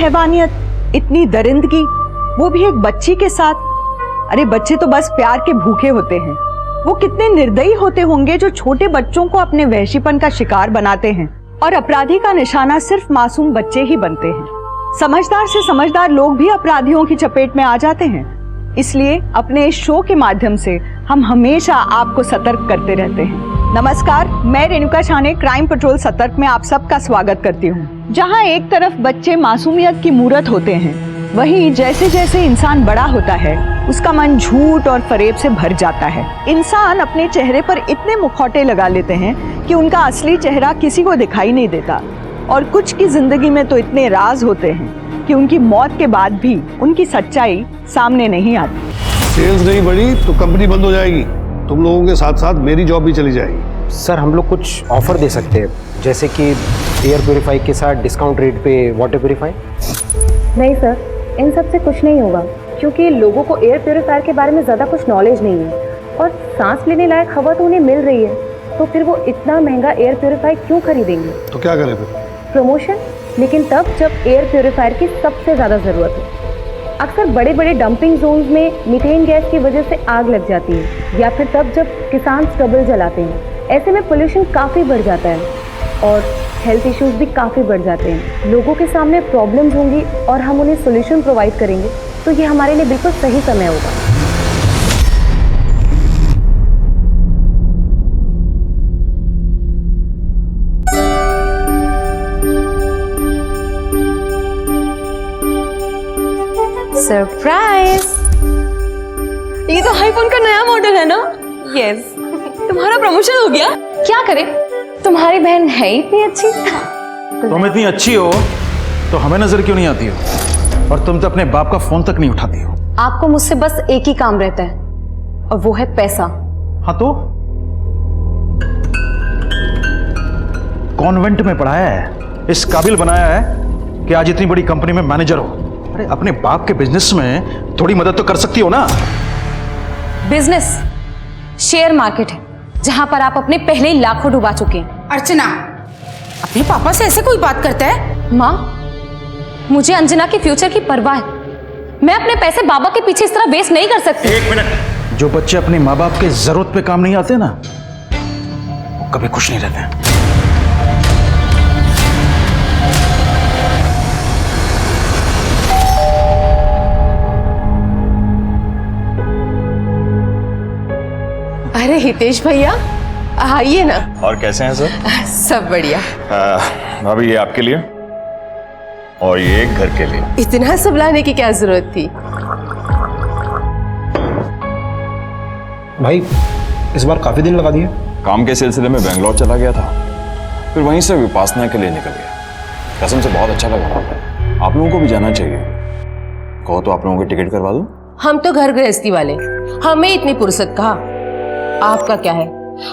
हैवानियत, इतनी दरिंदगी, वो भी एक बच्ची के साथ। अरे बच्चे तो बस प्यार के भूखे होते हैं। वो कितने निर्दयी होते होंगे जो छोटे बच्चों को अपने वहशीपन का शिकार बनाते हैं, और अपराधी का निशाना सिर्फ मासूम बच्चे ही बनते हैं। समझदार से समझदार लोग भी अपराधियों की चपेट में आ जाते हैं। इसलिए अपने इस शो के माध्यम से हम हमेशा आपको सतर्क करते रहते हैं। नमस्कार, मैं रेणुका छाने क्राइम पेट्रोल सतर्क में आप सबका स्वागत करती हूँ। जहाँ एक तरफ बच्चे मासूमियत की मूरत होते हैं, वहीं जैसे जैसे इंसान बड़ा होता है उसका मन झूठ और फरेब से भर जाता है। इंसान अपने चेहरे पर इतने मुखौटे लगा लेते हैं कि उनका असली चेहरा किसी को दिखाई नहीं देता, और कुछ की जिंदगी में तो इतने राज होते हैं कि उनकी मौत के बाद भी उनकी सच्चाई सामने नहीं आती। सेल्स नहीं बढ़ी तो कंपनी बंद हो जाएगी। तुम लोगों के साथ साथ मेरी जॉब भी चली जाएगी। सर हम लोग कुछ ऑफर दे सकते हैं, जैसे कि एयर प्योरीफाई के साथ डिस्काउंट रेट पे वाटर प्योरीफाई। नहीं सर, इन सब से कुछ नहीं होगा, क्योंकि लोगों को एयर प्योरीफायर के बारे में ज़्यादा कुछ नॉलेज नहीं है, और सांस लेने लायक हवा तो उन्हें मिल रही है, तो फिर वो इतना महंगा एयर प्योरीफायर क्यों खरीदेंगे? तो क्या करें फिर? प्रमोशन, लेकिन तब जब एयर प्योरीफायर की सबसे ज़्यादा ज़रूरत हो। अक्सर बड़े बड़े डंपिंग जोन्स में मीथेन गैस की वजह से आग लग जाती है, या फिर तब जब किसान स्टबल जलाते हैं। ऐसे में पोल्यूशन काफ़ी बढ़ जाता है और हेल्थ इश्यूज भी काफ़ी बढ़ जाते हैं। लोगों के सामने प्रॉब्लम्स होंगी और हम उन्हें सोल्यूशन प्रोवाइड करेंगे, तो ये हमारे लिए बिल्कुल सही समय होगा। सरप्राइज! ये तो आईफोन का नया मॉडल है ना? यस। तुम्हारा प्रमोशन हो गया? क्या करें, तुम्हारी बहन है ही इतनी अच्छी। तुम इतनी अच्छी हो तो हमें नजर क्यों नहीं आती हो? और तुम तो अपने बाप का फोन तक नहीं उठाती हो। आपको मुझसे बस एक ही काम रहता है, और वो है पैसा। हाँ तो कॉन्वेंट में पढ़ाया है, इस काबिल बनाया है कि आज इतनी बड़ी कंपनी में मैनेजर हो। अरे अपने बाप के बिजनेस में थोड़ी मदद तो कर सकती हो ना। बिजनेस शेयर मार्केट है, जहां पर आप अपने पहले ही लाखों डुबा चुके हैं। अर्चना, अपने पापा से ऐसे कोई बात करता है? माँ, मुझे अंजना के फ्यूचर की परवाह है। मैं अपने पैसे बाबा के पीछे इस तरह वेस्ट नहीं कर सकती। एक मिनट। जो बच्चे अपने माँ बाप के जरूरत पे काम नहीं आते ना, वो कभी खुश नहीं रहते। अरे हितेश भैया, आइए ना। और कैसे हैं सर? सब बढ़िया। भाभी ये आपके लिए और ये घर के लिए। इतना सब लाने की क्या जरूरत थी? भाई इस बार काफी दिन लगा दिए। काम के सिलसिले में बेंगलोर चला गया था, फिर वहीं से विपासना के लिए निकल गया। कसम से बहुत अच्छा लगा। आप लोगों को भी जाना चाहिए। कहो तो आप लोगों की टिकट करवा दूं? हम तो घर गृहस्थी वाले, हमें इतनी फुर्सत कहाँ। आपका क्या है,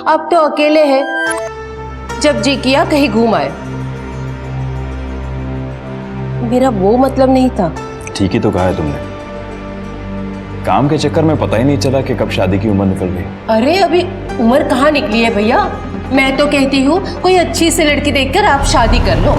अब तो अकेले हैं, जब जी किया कहीं घूम आए। मेरा वो मतलब नहीं था। ठीक ही तो कहा है तुमने। काम के चक्कर में पता ही नहीं चला कि कब शादी की उम्र निकल गई। अरे अभी उम्र कहाँ निकली है भैया। मैं तो कहती हूँ कोई अच्छी सी लड़की देखकर आप शादी कर लो।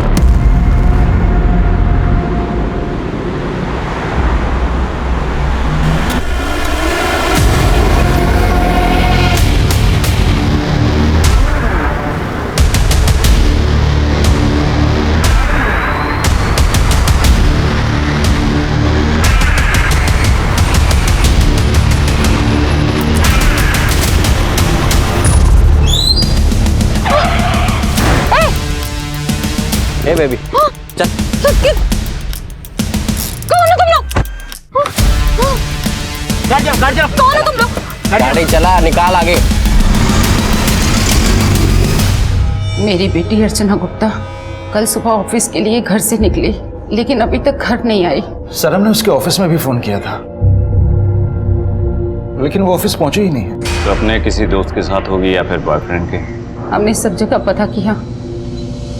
ए बेबी चल। कौन हो तुम लोग? कौन हो तुम लोग? गाड़ी चला, निकाल आगे। मेरी बेटी अर्चना गुप्ता कल सुबह ऑफिस के लिए घर से निकली, लेकिन अभी तक घर नहीं आई। सर हमने उसके ऑफिस में भी फोन किया था, लेकिन वो ऑफिस पहुंचे ही नहीं है। तो अपने किसी दोस्त के साथ होगी या फिर बॉयफ्रेंड के? हमने सब जगह पता किया,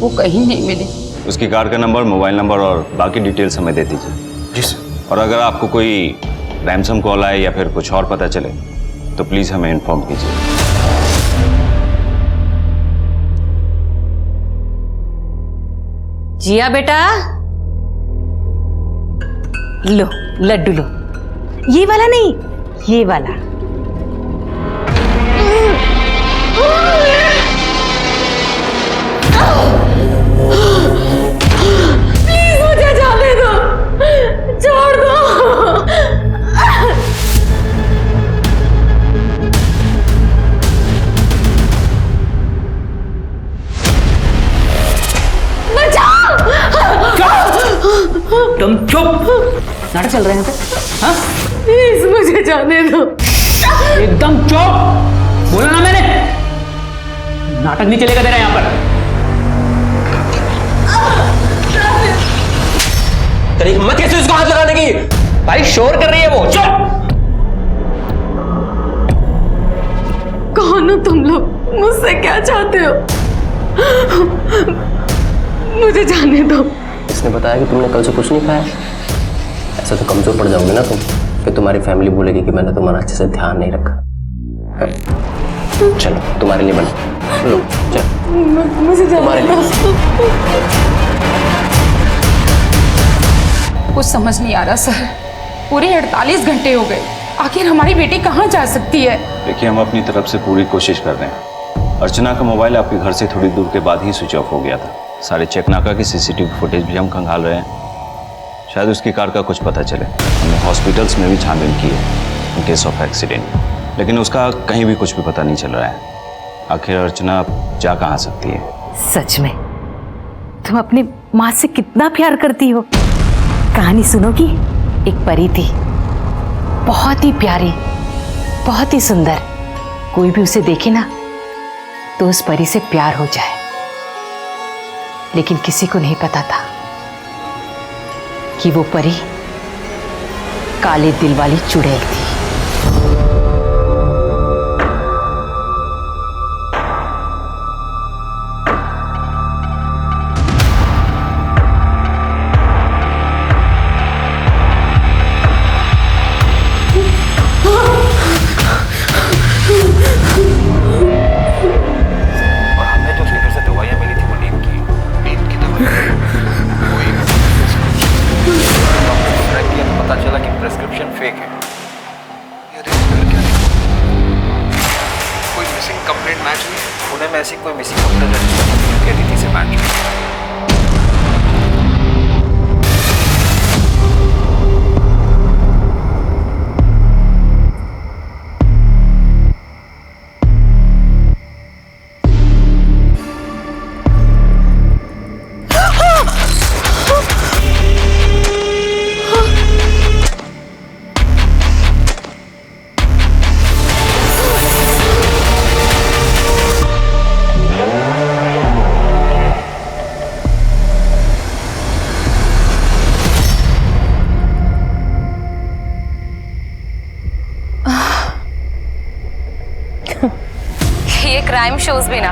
वो कहीं नहीं मिली। उसकी कार का नंबर, मोबाइल नंबर और बाकी डिटेल्स हमें दे दीजिए। जी सर। और अगर आपको कोई रैंसम कॉल आए या फिर कुछ और पता चले तो प्लीज हमें इन्फॉर्म कीजिए। जिया बेटा, लो लड्डू लो, ये वाला नहीं, ये वाला। प्लीज मुझे जाने दो, छोड़ दो। तुम चुप, नाटक चल रहे हैं हाँ? प्लीज मुझे जाने दो। एकदम चुप, बोला ना मैंने, नाटक नहीं चलेगा तेरा यहाँ पर। तेरी हिम्मत कैसे उसको हाथ लगाने की? भाई शोर कर रही है वो। चुप। कौन हो तुम लोग? मुझसे क्या चाहते हो? मुझे जाने दो। इसने बताया कि तुमने कल से कुछ नहीं खाया। ऐसा तो कमजोर पड़ जाओगे ना तुम, फिर तुम्हारी फैमिली बोलेगी कि मैंने तुम्हारा अच्छे से ध्यान नहीं रखा। चलो तुम्हारे लिए बना लो, चलो मुझे तुम्हारे जाने लिए। कुछ समझ नहीं आ रहा सर, पूरे 48 घंटे हो गए, आखिर हमारी बेटी कहाँ जा सकती है? देखिए, हम अपनी तरफ से पूरी कोशिश कर रहे हैं। अर्चना का मोबाइल आपके घर से थोड़ी दूर के बाद ही स्विच ऑफ हो गया था। सारे चेकनाका की सीसीटीवी फुटेज भी हम खंगाल रहे हैं, शायद उसकी कार का कुछ पता चले। हमने हॉस्पिटल्स में भी छानबीन की है इन केस ऑफ एक्सीडेंट, लेकिन उसका कहीं भी कुछ भी पता नहीं चल रहा है। आखिर अर्चना जा कहाँ सकती है? सच में तुम अपनी माँ से कितना प्यार करती हो। कहानी सुनोगी? एक परी थी, बहुत ही प्यारी, बहुत ही सुंदर। कोई भी उसे देखे ना तो उस परी से प्यार हो जाए, लेकिन किसी को नहीं पता था कि वो परी काले दिल वाली चुड़ैल थी। ये क्राइम शोज भी ना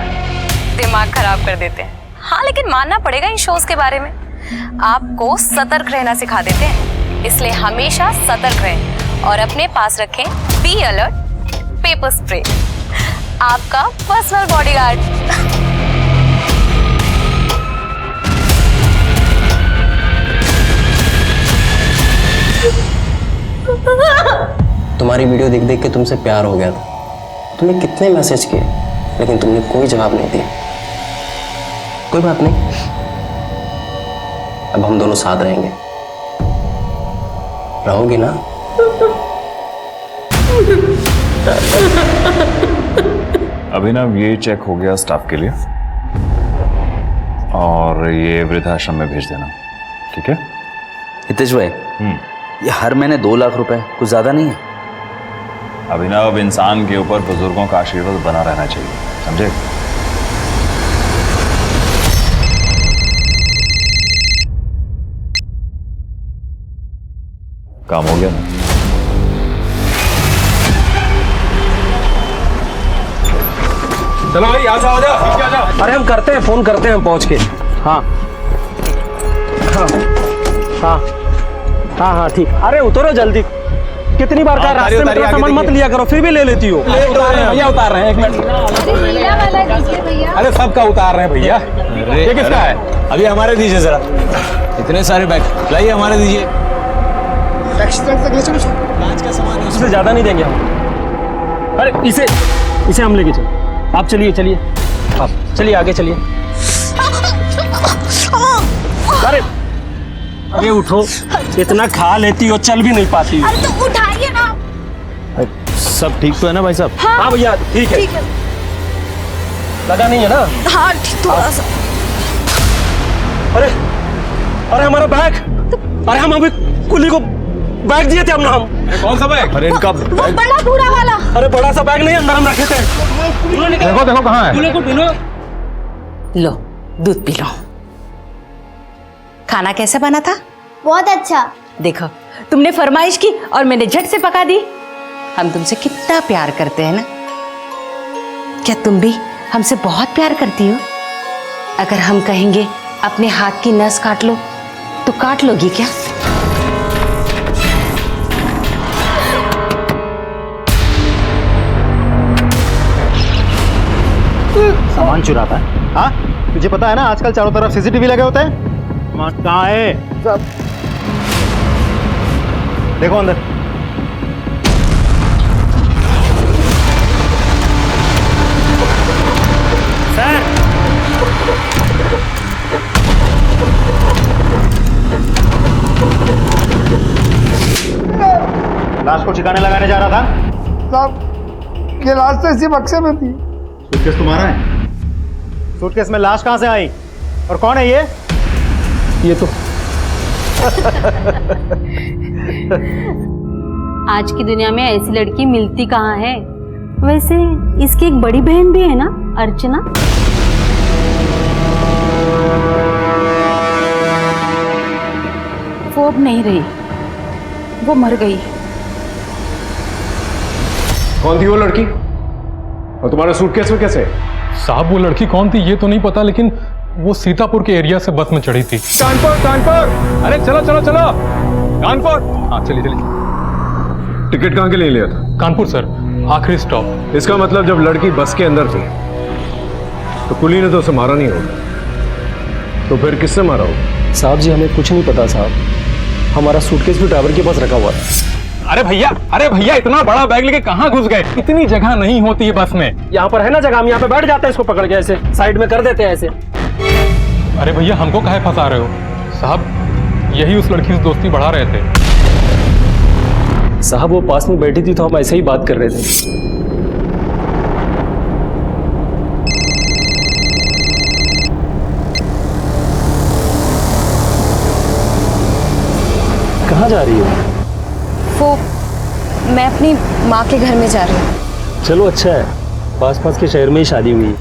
दिमाग खराब कर देते हैं। हाँ, लेकिन मानना पड़ेगा इन शोज के बारे में आपको सतर्क रहना सिखा देते हैं। इसलिए हमेशा सतर्क रहें और अपने पास रखें बी अलर्ट पेपर स्प्रे, आपका पर्सनल बॉडीगार्ड। तुम्हारी वीडियो देख देख के तुमसे प्यार हो गया था। तुमने कितने मैसेज किए, लेकिन तुमने कोई जवाब नहीं दिया। कोई बात नहीं, अब हम दोनों साथ रहेंगे। रहोगी ना? अभिनव, ये चेक हो गया स्टाफ के लिए और ये वृद्धाश्रम में भेज देना, ठीक है? हितेश भाई, ये हर महीने 2 लाख रुपए कुछ ज्यादा नहीं है? अभिनव, इंसान के ऊपर बुजुर्गों का आशीर्वाद बना रहना चाहिए, समझे? काम हो गया ना? चलो भाई, आ जाओ, आ जाओ। अरे हम करते हैं, फोन करते हैं हम पहुंच के। हाँ हाँ हाँ हाँ हाँ ठीक। अरे उतरो जल्दी, कितनी बार कहा रास्ते में तेरा सामान मत लिया करो, फिर भी ले लेती हो। उतार रहे हैं भैया, उतार रहे हैं, 1 मिनट। अरे सबका उतार रहे हैं भैया। ये किसका है? अभी हमारे दीजिए जरा, इतने सारे बैग लाइए, हमारे दीजिए। उससे ज्यादा नहीं देंगे हम। अरे इसे हम लेके चल। आप चलिए चलिए, आप चलिए आगे चलिए। अरे उठो, इतना खा लेती हो चल भी नहीं पाती हो। तो उठाइए ना। सब ठीक तो है ना भाई साहब? हाँ भैया ठीक है। लगा नहीं है ना? हाँ थोड़ा सा। अरे हमारा बैग, अरे हम अभी कुली को बैग दिए थे हमने। हम कौन सा बैग? अरे इनका वो बड़ा पूरा वाला। अरे बड़ा सा बैग नहीं, अंदर हम रखे थे। देखो देखो कहाँ है। लो दूध पी लो। खाना कैसे बना था? बहुत अच्छा। देखो तुमने फरमाइश की और मैंने झट से पका दी। हम तुमसे कितना प्यार करते हैं ना। क्या तुम भी हमसे बहुत प्यार करती हो? अगर हम कहेंगे अपने हाथ की नस काट लो तो काट लोगी क्या? सामान चुराता है? हाँ तुझे पता है ना आजकल चारों तरफ सीसीटीवी लगे होते हैं। कहाँ है सब? देखो अंदर। सर लाश को ठिकाने लगाने जा रहा था साहब ये लाश तो इसी बक्से में थी। सूटकेस तुम्हारा है? सूटकेस में लाश कहाँ से आई और कौन है ये तो आज की दुनिया में ऐसी लड़की मिलती कहाँ है। वैसे इसकी एक बड़ी बहन भी है ना, अर्चना। वो अब नहीं रही, वो मर गई। कौन थी वो लड़की और तुम्हारा सूटकेस में कैसे? साहब वो लड़की कौन थी ये तो नहीं पता, लेकिन वो सीतापुर के एरिया से बस में चढ़ी थी। कानपुर। अरे चलो चलो चलो कानपुर। हाँ चलिए चलिए। टिकट कहाँ के लिए लिया था? कानपुर सर, आखिरी स्टॉप। इसका मतलब जब लड़की बस के अंदर थी तो कुली ने तो उसे मारा नहीं होगा, तो फिर किसने मारा होगा? साहब जी हमें कुछ नहीं पता साहब। हमारा सूटकेस भी ड्राइवर के पास रखा हुआ था। अरे भैया इतना बड़ा बैग लेके कहाँ घुस गए? इतनी जगह नहीं होती है बस में। यहाँ पर है ना जगह, हम यहाँ पे बैठ जाते हैं, इसको पकड़ के ऐसे साइड में कर देते हैं ऐसे। अरे भैया हमको काहे फंसा रहे हो? साहब यही उस लड़की से दोस्ती बढ़ा रहे थे। साहब वो पास में बैठी थी तो हम ऐसे ही बात कर रहे थे। कहाँ जा रही हो? वो मैं अपनी माँ के घर में जा रही हूँ। चलो अच्छा है, पास पास के शहर में ही शादी हुई।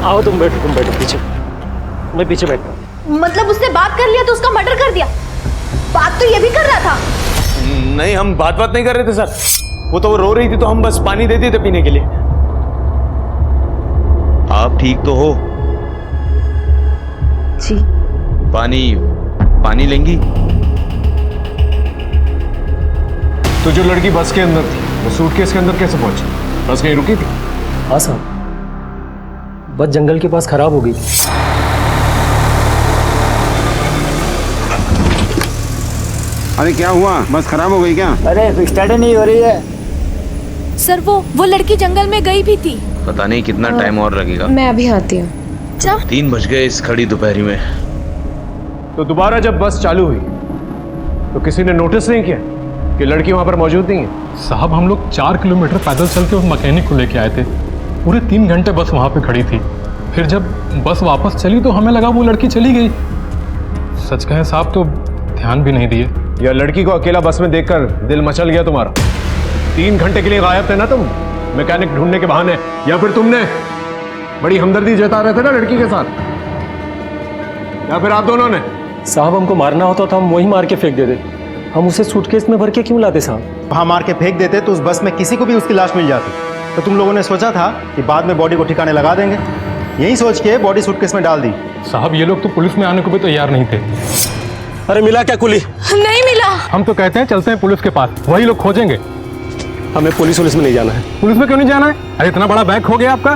आओ तुम बैठो पीछे, मैं पीछे बैठता हूँ। मतलब उससे बात कर लिया तो उसका मर्डर कर दिया? बात तो ये भी कर रहा था। नहीं हम बात नहीं कर रहे थे सर, वो तो रो रही थी तो हम बस पानी दे दिए थे पीने के लिए। आप ठीक तो हो? जी। पानी लेंगी? तो जो लड़की बस के अंदर थी वो सूटकेस के अंदर कैसे पहुंची? बस कहीं रुकी थी? हाँ साहब, बस जंगल के पास खराब हो गई। अरे क्या हुआ, बस खराब हो गई क्या? अरे स्टार्ट नहीं हो रही है सर वो लड़की जंगल में गई भी थी। पता नहीं कितना टाइम और लगेगा। मैं अभी आती हूँ। 3 बज गए इस खड़ी दोपहरी में। तो दोबारा जब बस चालू हुई तो किसी ने नोटिस नहीं किया कि लड़की वहां पर मौजूद नहीं है? साहब हम लोग 4 किलोमीटर पैदल चल के उस मैकेनिक को लेके आए थे। पूरे 3 घंटे बस वहां पे खड़ी थी। फिर जब बस वापस चली तो हमें लगा वो लड़की चली गई। सच कहें साहब तो ध्यान भी नहीं दिए। या लड़की को अकेला बस में देखकर दिल मचल गया तुम्हारा? 3 घंटे के लिए गायब थे ना तुम मैकेनिक ढूंढने के बहाने, या फिर तुमने बड़ी हमदर्दी जता रहे थे ना लड़की के साथ, या फिर आप दोनों ने? साहब हमको मारना होता तो हम वही मार के फेंक देते। हम उसे सूटकेस में भर के क्यों लाते साहब? वहाँ मार के फेंक देते तो उस बस में किसी को भी उसकी लाश मिल जाती। तो तुम लोगों ने सोचा था कि बाद में बॉडी को ठिकाने लगा देंगे, यही सोच के बॉडी सूटकेस में डाल दी। साहब ये लोग तो पुलिस में आने को भी तैयार नहीं थे। अरे मिला क्या कुली? नहीं मिला। हम तो कहते हैं चलते हैं पुलिस के पास, वही लोग खोजेंगे। हमें पुलिस में नहीं जाना है। पुलिस में क्यों नहीं जाना है? अरे इतना बड़ा बैग खो गया आपका।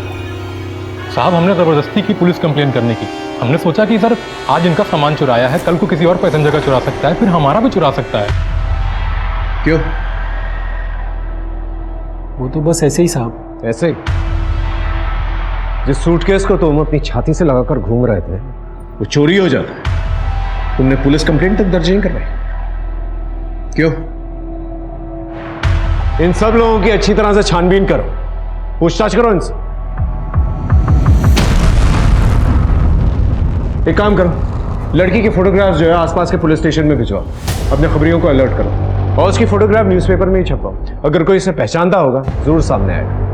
साहब हमने जबरदस्ती की पुलिस कंप्लेन करने की, हमने सोचा कि सर आज इनका सामान चुराया है, कल को किसी और पैसेंजर का चुरा सकता है, फिर हमारा भी चुरा सकता है। क्यों? वो तो बस ऐसे ही साहब। ऐसे ही? जिस सूटकेस को तुम अपनी छाती से लगाकर घूम रहे थे वो चोरी हो जाता है, तुमने पुलिस कंप्लेंट तक दर्ज नहीं करवाई। क्यों? इन सब लोगों की अच्छी तरह से छानबीन करो, पूछताछ करो इनसे। एक काम करो, लड़की के फोटोग्राफ्स जो है आसपास के पुलिस स्टेशन में भिजवाओ, अपने खबरियों को अलर्ट करो और उसकी फोटोग्राफ न्यूज़पेपर में ही छपवाओ। अगर कोई इसे पहचानता होगा जरूर सामने आएगा।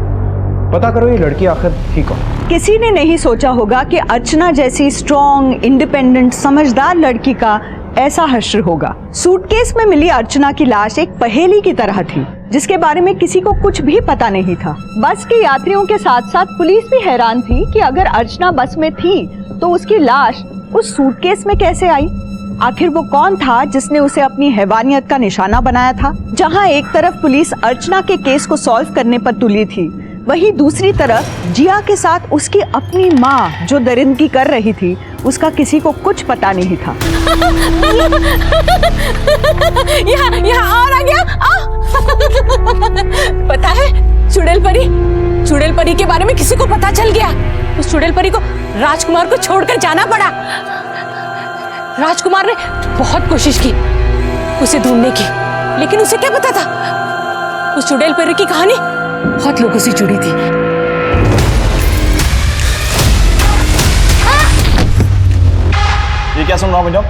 पता करो ये लड़की आखिर ठीक हो। किसी ने नहीं सोचा होगा कि अर्चना जैसी स्ट्रॉन्ग, इंडिपेंडेंट, समझदार लड़की का ऐसा हश्र होगा। सूटकेस में मिली अर्चना की लाश एक पहेली की तरह थी, जिसके बारे में किसी को कुछ भी पता नहीं था। बस के यात्रियों के साथ साथ पुलिस भी हैरान थी कि अगर अर्चना बस में थी तो उसकी लाश उस सूटकेस में कैसे आई। आखिर वो कौन था जिसने उसे अपनी हैवानियत का निशाना बनाया था। जहां एक तरफ पुलिस अर्चना के केस को सॉल्व करने पर तुली थी, वहीं दूसरी तरफ जिया के साथ उसकी अपनी माँ जो दरिंदगी कर रही थी, उसका किसी को कुछ पता नहीं था। यहाँ और आ गया। पता है चुड़ैल परी के बारे में किसी को पता चल गया। उस चुड़ैल परी को राजकुमार को छोड़कर जाना पड़ा। राजकुमार ने बहुत कोशिश की उसे ढूंढने की, लेकिन उसे क्या पता था उस चुड़ैल परी की कहानी बहुत लोगों से जुड़ी थी। ये क्या सुन रहा हूं पंजाब?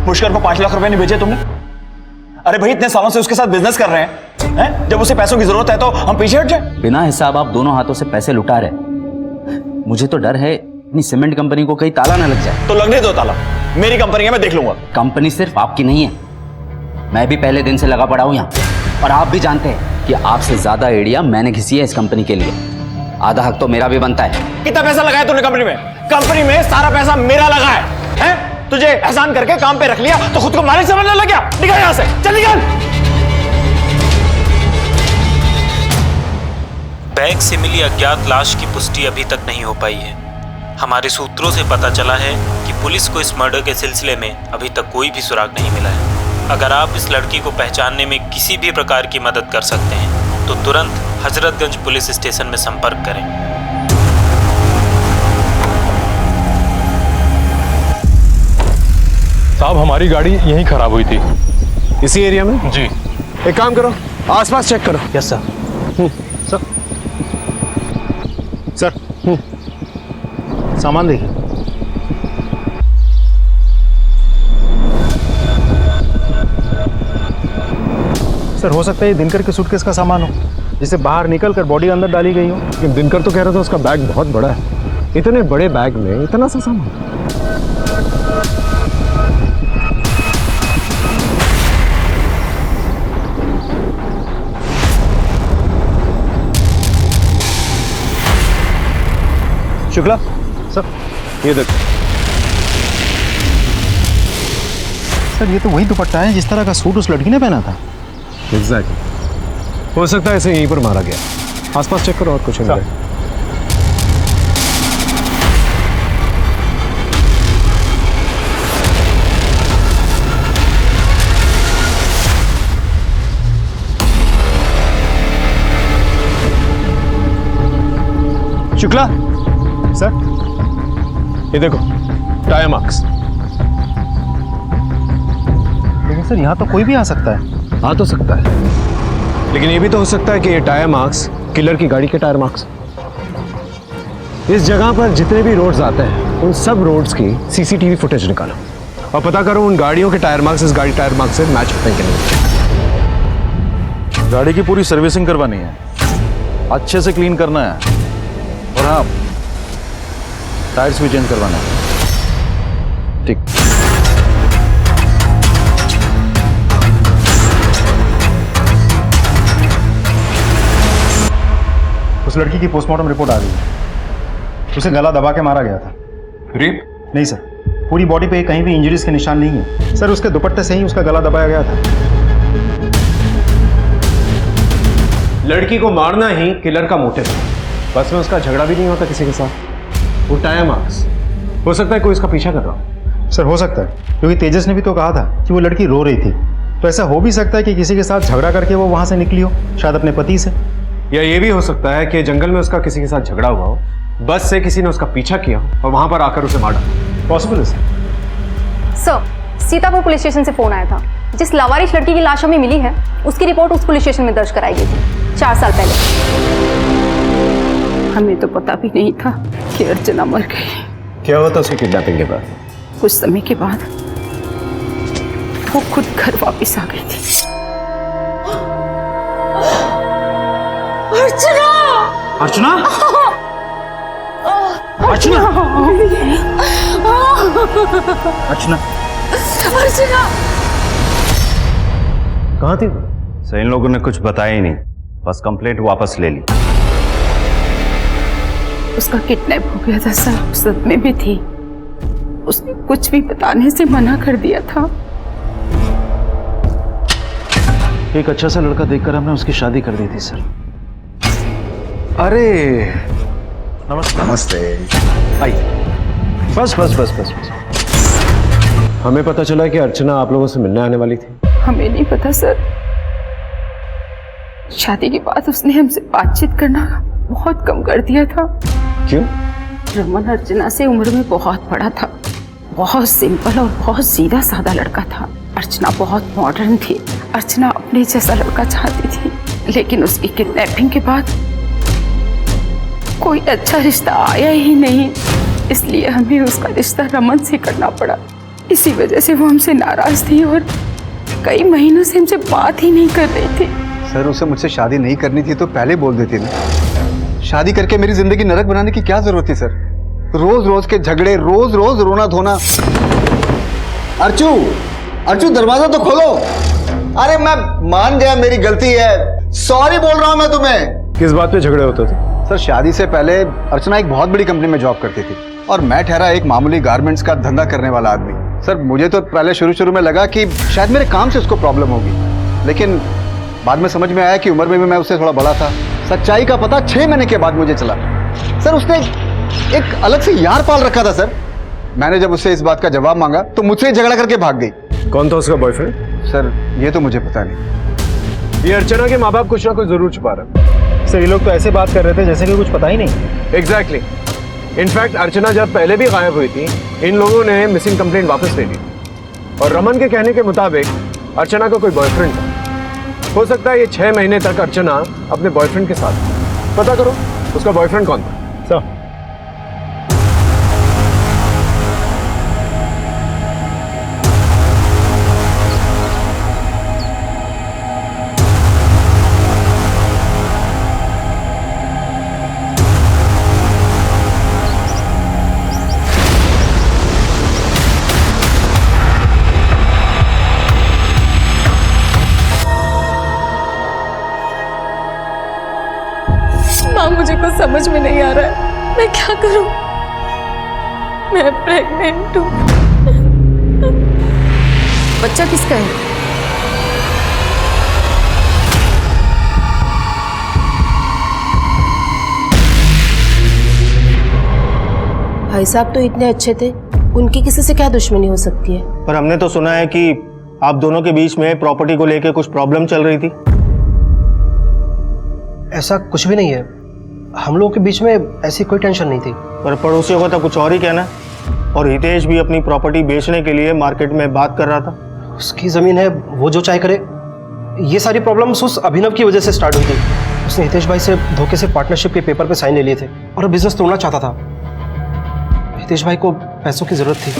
पुष्कर को 5 लाख रुपए नहीं भेजे तुमने? अरे भाई इतने सालों से उसके साथ बिजनेस कर रहे हैं, जब उसे पैसों की जरूरत है तो हम पीछे हट जाए? बिना हिसाब आप दोनों हाथों से पैसे लुटा रहे। मुझे तो डर है अपनी सीमेंट कंपनी को कहीं ताला ना लग जाए। तो लगने दो ताला, मेरी कंपनी है, मैं देख लूंगा। कंपनी सिर्फ आपकी नहीं है, मैं भी पहले दिन से लगा पड़ा हूं यहाँ, और आप भी जानते हैं कि आपसे ज्यादा आइडिया मैंने घिसी है इस कंपनी के लिए। आधा हक तो मेरा भी बनता है। कितना पैसा लगाया तूने कंपनी में? कंपनी में सारा पैसा मेरा लगा है? तुझे एहसान करके काम पे रख लिया तो खुद को मालिक समझने लग गया। निकल यहां से, चल निकल। बैग से मिली अज्ञात लाश की पुष्टि अभी तक नहीं हो पाई है। हमारे सूत्रों से पता चला है कि पुलिस को इस मर्डर के सिलसिले में अभी तक कोई भी सुराग नहीं मिला है। अगर आप इस लड़की को पहचानने में किसी भी प्रकार की मदद कर सकते हैं तो तुरंत हजरतगंज पुलिस स्टेशन में संपर्क करें। साहब हमारी गाड़ी यहीं खराब हुई थी। इसी एरिया में? जी। एक काम करो, आसपास चेक करो। Yes sir. सर सर सामान देखिए। सर हो सकता है ये दिनकर के सूटकेस का सामान हो, जिसे बाहर निकल कर बॉडी अंदर डाली गई हो। लेकिन दिनकर तो कह रहा था उसका बैग बहुत बड़ा है। इतने बड़े बैग में इतना सा सामान? शुक्ला सर, ये देखो सर, ये तो वही दुपट्टा है जिस तरह का सूट उस लड़की ने पहना था। एग्जैक्टली। हो सकता है इसे यहीं पर मारा गया। आसपास चेक करो और कुछ नहीं। शुक्ला सर, ये देखो टायर मार्क्स। लेकिन सर यहाँ तो कोई भी आ सकता है। आ तो सकता है, लेकिन ये भी तो हो सकता है कि ये टायर मार्क्स किलर की गाड़ी के टायर मार्क्स। इस जगह पर जितने भी रोड्स आते हैं उन सब रोड्स की सीसीटीवी फुटेज निकालो और पता करो उन गाड़ियों के टायर मार्क्स इस गाड़ी टायर मार्क्स से मैच होते हैं कि नहीं। गाड़ी की पूरी सर्विसिंग करवानी है, अच्छे से क्लीन करना है, और हाँ टायर्स भी चेंज करवाना है। ठीक। उस लड़की की पोस्टमार्टम रिपोर्ट आ गई है। उसे गला दबा के मारा गया था। रेप? नहीं सर, पूरी बॉडी पे कहीं भी इंजरीज के निशान नहीं है सर। उसके दुपट्टे से ही उसका गला दबाया गया था। लड़की को मारना ही किलर का मोटिव है। बस में उसका झगड़ा भी नहीं होता किसी के साथ। वो टायर मार्क्स हो सकता है कोई इसका पीछा कर रहा हो। सर हो सकता है, क्योंकि तेजस ने भी तो कहा था कि वो लड़की रो रही थी, तो ऐसा हो भी सकता है कि किसी के साथ झगड़ा करके वो वहां से निकली हो, शायद अपने पति से। या ये भी हो सकता है कि जंगल में उसका किसी के साथ झगड़ा हुआ हो, बस से किसी ने उसका पीछा किया और वहां पर आकर उसे मारा। पॉसिबल है सर, सीतापुर पुलिस स्टेशन से फोन आया था। जिस लावारिश लड़की की लाश हमें मिली है उसकी रिपोर्ट उस पुलिस स्टेशन में दर्ज कराई गई थी 4 साल पहले। हमें तो पता भी नहीं था कि अर्चना मर गई। क्या हुआ था उसकी किडनैपिंग के बाद? कुछ समय के बाद वो खुद घर वापस आ गई थी। अर्चना! अर्चना! अर्चना! अर्चना! अर्चना! कहाँ थी? सर इन लोगों ने कुछ बताया ही नहीं, बस कंप्लेंट वापस ले ली। उसका किडनैप हो गया था सर, सदमे में थी। उसने कुछ भी बताने से मना कर दिया था। एक अच्छा सा लड़का देखकर हमने उसकी शादी कर दी थी सर। अरे नमस्ते। नमस्ते। आइए। बस बस बस बस बस। हमें पता चला कि अर्चना आप लोगों से मिलने आने वाली थी। हमें नहीं पता सर। शादी के बाद उसने हमसे बातचीत करना बहुत कम कर दिया था। क्यों? रमन अर्चना से उम्र में बहुत बड़ा था, बहुत सिंपल और बहुत सीधा साधा लड़का था। अर्चना बहुत मॉडर्न थी। अर्चना अपने जैसा लड़का चाहती थी, लेकिन उसकी किडनैपिंग के बाद कोई अच्छा रिश्ता आया ही नहीं, इसलिए हमें उसका रिश्ता रमन से करना पड़ा। इसी वजह से वो हमसे नाराज थी और कई महीनों से हमसे बात ही नहीं कर रही थी। सर उसे मुझसे शादी नहीं करनी थी तो पहले बोल देती ना। शादी करके मेरी जिंदगी नरक बनाने की क्या जरूरत थी सर? रोज रोज के झगड़े, रोज रोज रोना धोना। अर्चू, अर्चू दरवाजा तो खोलो। अरे मैं मान गया मेरी गलती है, सॉरी बोल रहा हूं मैं तुम्हें। किस बात पे झगड़े होते थे? सर शादी से पहले अर्चना एक बहुत बड़ी कंपनी में जॉब करती थी और मैं ठहरा एक मामूली गारमेंट्स का धंधा करने वाला आदमी। सर मुझे तो पहले शुरू में लगा कि शायद मेरे काम से उसको प्रॉब्लम होगी, लेकिन बाद में समझ में आया कि उम्र में भी मैं उससे थोड़ा बड़ा था। सच्चाई का पता 6 महीने के बाद मुझे चला। सर उसने एक अलग से यार पाल रखा था सर। मैंने जब उससे इस बात का जवाब मांगा तो मुझसे झगड़ा करके भाग गई। कौन था उसका बॉयफ्रेंड? सर ये तो मुझे पता नहीं। ये अर्चना के माँ बाप कुछ ना कुछ जरूर छुपा रहे। सर ये लोग तो ऐसे बात कर रहे थे जैसे कि कुछ पता ही नहीं। एग्जैक्टली। इनफैक्ट अर्चना जब पहले भी गायब हुई थी, इन लोगों ने मिसिंग कंप्लेंट वापस ले ली और रमन के कहने के मुताबिक अर्चना का कोई बॉयफ्रेंड था। हो सकता है ये 6 महीने तक अर्चना अपने बॉयफ्रेंड के साथ। पता करो उसका बॉयफ्रेंड कौन था। सर मुझे कुछ समझ में नहीं आ रहा है, मैं क्या करूं? मैं प्रेग्नेंट हूं। बच्चा किसका है? भाई साहब तो इतने अच्छे थे, उनकी किसी से क्या दुश्मनी हो सकती है? पर हमने तो सुना है कि आप दोनों के बीच में प्रॉपर्टी को लेकर कुछ प्रॉब्लम चल रही थी। ऐसा कुछ भी नहीं है, हम लोगों के बीच में ऐसी कोई टेंशन नहीं थी। पर पड़ोसियों का तो कुछ और ही कहना है, और हितेश भी अपनी प्रॉपर्टी बेचने के लिए मार्केट में बात कर रहा था। उसकी जमीन है, वो जो चाहे करे। ये सारी प्रॉब्लम्स उस अभिनव की वजह से स्टार्ट हुई थी। उसने हितेश भाई से धोखे से पार्टनरशिप के पेपर पे साइन ले लिए थे और बिजनेस तोड़ना चाहता था। हितेश भाई को पैसों की जरूरत थी।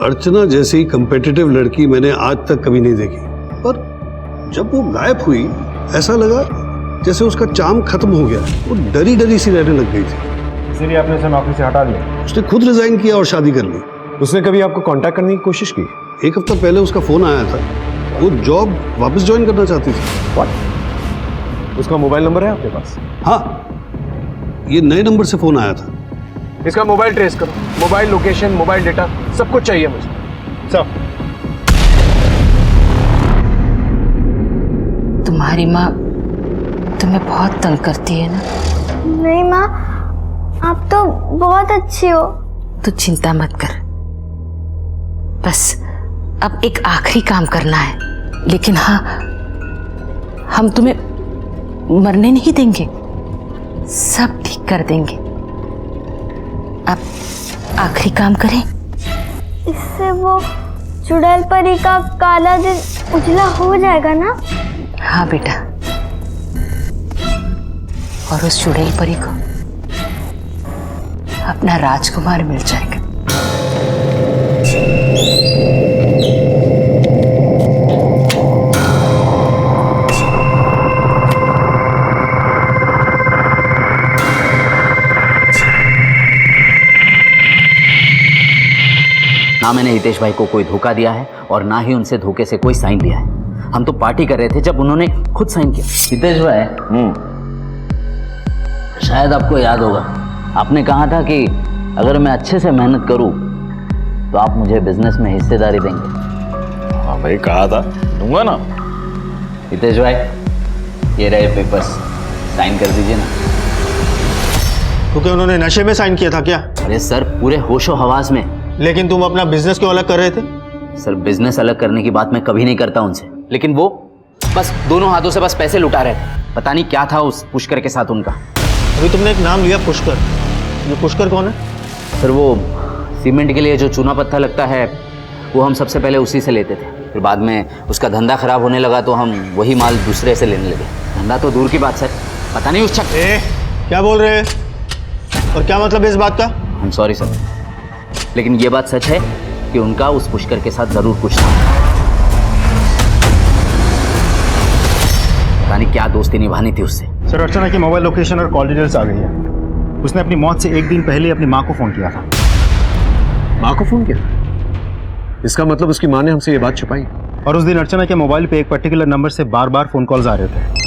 अर्चना जैसी कंपेटिटिव लड़की मैंने आज तक कभी नहीं देखी, पर जब वो गायब हुई ऐसा लगा जैसे उसका चार्म खत्म हो गया। वो डरी डरी सी रहने लग गई थी। इसीलिए आपने उसे नौकरी से हटा दिया? उसने खुद रिजाइन किया और शादी कर ली। उसने कभी आपको कांटेक्ट करने की कोशिश की? 1 हफ्ता पहले उसका फोन आया था, वो जॉब वापस ज्वाइन करना चाहती थी। What? उसका मोबाइल नंबर है आपके पास? हाँ, ये नए नंबर से फोन आया था। इसका मोबाइल ट्रेस करो, मोबाइल लोकेशन, मोबाइल डेटा, सब कुछ चाहिए मुझे। सब। तुम्हारी माँ तुम्हें बहुत तंग करती है ना? नहीं माँ, आप तो बहुत अच्छी हो। तू चिंता मत कर, बस अब एक आखिरी काम करना है, लेकिन हाँ, हम तुम्हें मरने नहीं देंगे, सब ठीक कर देंगे। अब आखिरी काम करें। इससे वो चुड़ैल परी का काला दिन उजला हो जाएगा ना? हाँ बेटा, और उस चुड़ैल परी को अपना राजकुमार मिल जाएगा। ना मैंने हितेश भाई को कोई धोखा दिया है और ना ही उनसे धोखे से कोई साइन लिया है। हम तो पार्टी कर रहे थे जब उन्होंने खुद साइन किया। हितेश भाई, शायद आपको याद होगा, आपने कहा था कि अगर मैं अच्छे से मेहनत करूं तो आप मुझे बिजनेस में हिस्सेदारी देंगे। हाँ भाई, कहा था, दूंगा ना। हितेश भाई, ये रहे पेपर्स, साइन कर दीजिए ना। तो क्या उन्होंने नशे में साइन किया था क्या? अरे सर, पूरे होशो हवास में। लेकिन तुम अपना बिजनेस क्यों अलग कर रहे थे? सर, बिजनेस अलग करने की बात मैं कभी नहीं करता उनसे, लेकिन वो बस दोनों हाथों से बस पैसे लुटा रहे थे। पता नहीं क्या था उस पुष्कर के साथ उनका। अभी तुमने एक नाम लिया, पुष्कर। ये पुष्कर कौन है? सर, वो सीमेंट के लिए जो चूना पत्थर लगता है, वो हम सबसे पहले उसी से लेते थे। फिर बाद में उसका धंधा खराब होने लगा तो हम वही माल दूसरे से लेने लगे। धंधा तो दूर की बात सर, पता नहीं उस क्या बोल रहे हैं और क्या मतलब इस बात का? आई एम सॉरी सर, लेकिन ये बात सच है कि उनका उस पुष्कर के साथ जरूर कुछ था। पता नहीं क्या दोस्ती निभानी थी उससे। सर, अर्चना की मोबाइल लोकेशन और कॉल डिटेल्स आ गई है। उसने अपनी मौत से एक दिन पहले अपनी माँ को फोन किया था। माँ को फोन किया? इसका मतलब उसकी माँ ने हमसे ये बात छुपाई। और उस दिन अर्चना के मोबाइल पे एक पर्टिकुलर नंबर से बार बार फोन कॉल्स आ रहे थे।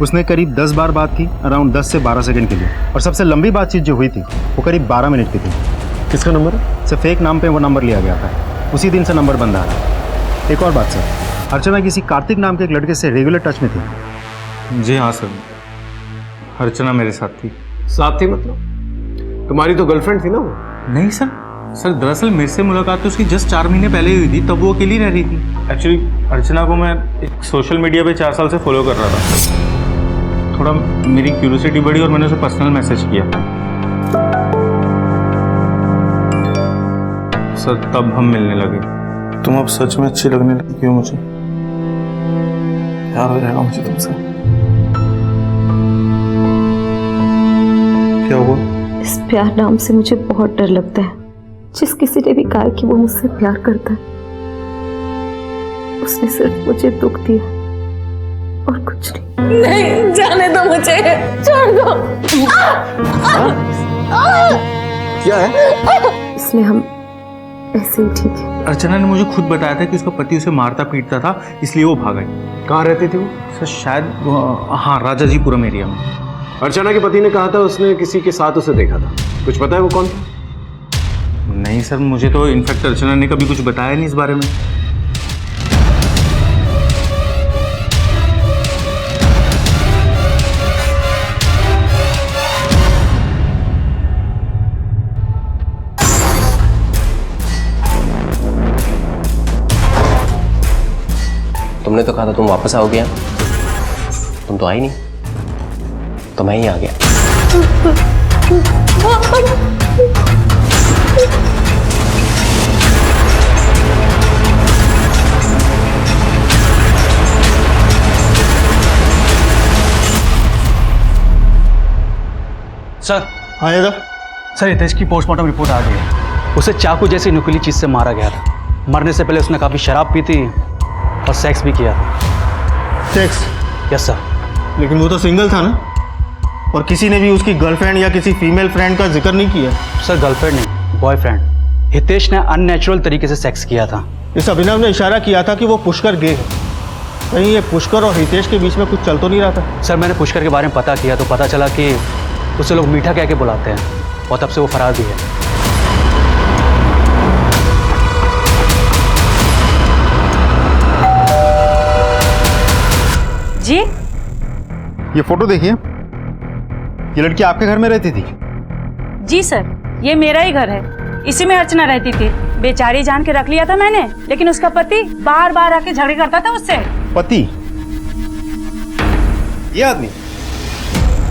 उसने करीब 10 बार बात की, अराउंड 10 से 12 सेकंड के लिए। और सबसे लंबी बातचीत जो हुई थी वो करीब 12 मिनट की थी। किसका नंबर है? सर, फेक नाम पे वो नंबर लिया गया था। उसी दिन से नंबर बंद आ रहा है। एक और बात सर, अर्चना किसी कार्तिक नाम के एक लड़के से रेगुलर टच में थी। जी हाँ सर, अर्चना मेरे साथ थी। साथ थी मतलब? तुम्हारी तो गर्लफ्रेंड थी ना वो? नहीं सर, दरअसल मेरे से मुलाकात तो उसकी जस्ट 4 महीने पहले हुई थी, तब वो अकेली रह रही थी। एक्चुअली अर्चना को मैं एक सोशल मीडिया पे 4 साल से फॉलो कर रहा था। थोड़ा मेरी क्यूरियोसिटी बढ़ी और मैंने उसे पर्सनल मैसेज किया सर, तब हम मिलने लगे। तुम अब सच में अच्छी लगने लगी हो मुझे। प्यार हो जाएगा मुझे तुमसे। क्या हुआ? इस प्यार नाम से मुझे बहुत डर लगता है। जिस किसी ने भी कहा कि वो मुझसे प्यार करता है, उसने सिर्फ मुझे दुख दिया और कुछ नहीं। नहीं, जाने दो मुझे, छोड़ दो। क्या है? इसलिए हम ऐसे ही ठीक है। अर्चना ने मुझे खुद बताया था कि उसका पति उसे मारता पीटता था, इसलिए वो भाग गई। कहाँ रहती थी वो? सर शायद हाँ, राजाजीपुरम एरिया में। अर्चना के पति ने कहा था उसने किसी के साथ उसे देखा था। कुछ पता है वो कौन था? नहीं सर, मुझे तो इनफैक्ट अर्चना ने कभी कुछ बताया नहीं इस बारे में। तुमने तो कहा था तुम वापस आओगे, तुम तो आई नहीं, तो मैं ही आ गया। सर, हाँ दादा। सर, हितेश की पोस्टमार्टम रिपोर्ट आ गई है। उसे चाकू जैसी नुकीली चीज से मारा गया था। मरने से पहले उसने काफी शराब पी थी और सेक्स भी किया था। सेक्स? Yes sir. लेकिन वो तो सिंगल था ना, और किसी ने भी उसकी गर्लफ्रेंड या किसी फीमेल फ्रेंड का जिक्र नहीं किया। सर, गर्लफ्रेंड नहीं, बॉयफ्रेंड। हितेश ने अननेचुरल तरीके से सेक्स किया था। इस अभिनव ने इशारा किया था कि वो पुष्कर गे है। कहीं ये पुष्कर और हितेश के बीच में कुछ चल तो नहीं रहा था? सर, मैंने पुष्कर के बारे में पता किया तो पता चला कि उसे लोग मीठा कह के बुलाते हैं और तब से वो फरार भी है। जी, ये फोटो देखिए। ये लड़की आपके घर में रहती थी? जी सर, ये मेरा ही घर है, इसी में अर्चना रहती थी। बेचारी जान के रख लिया था मैंने, लेकिन उसका पति बार बार आके झगड़े करता था उससे। पति? ये आदमी?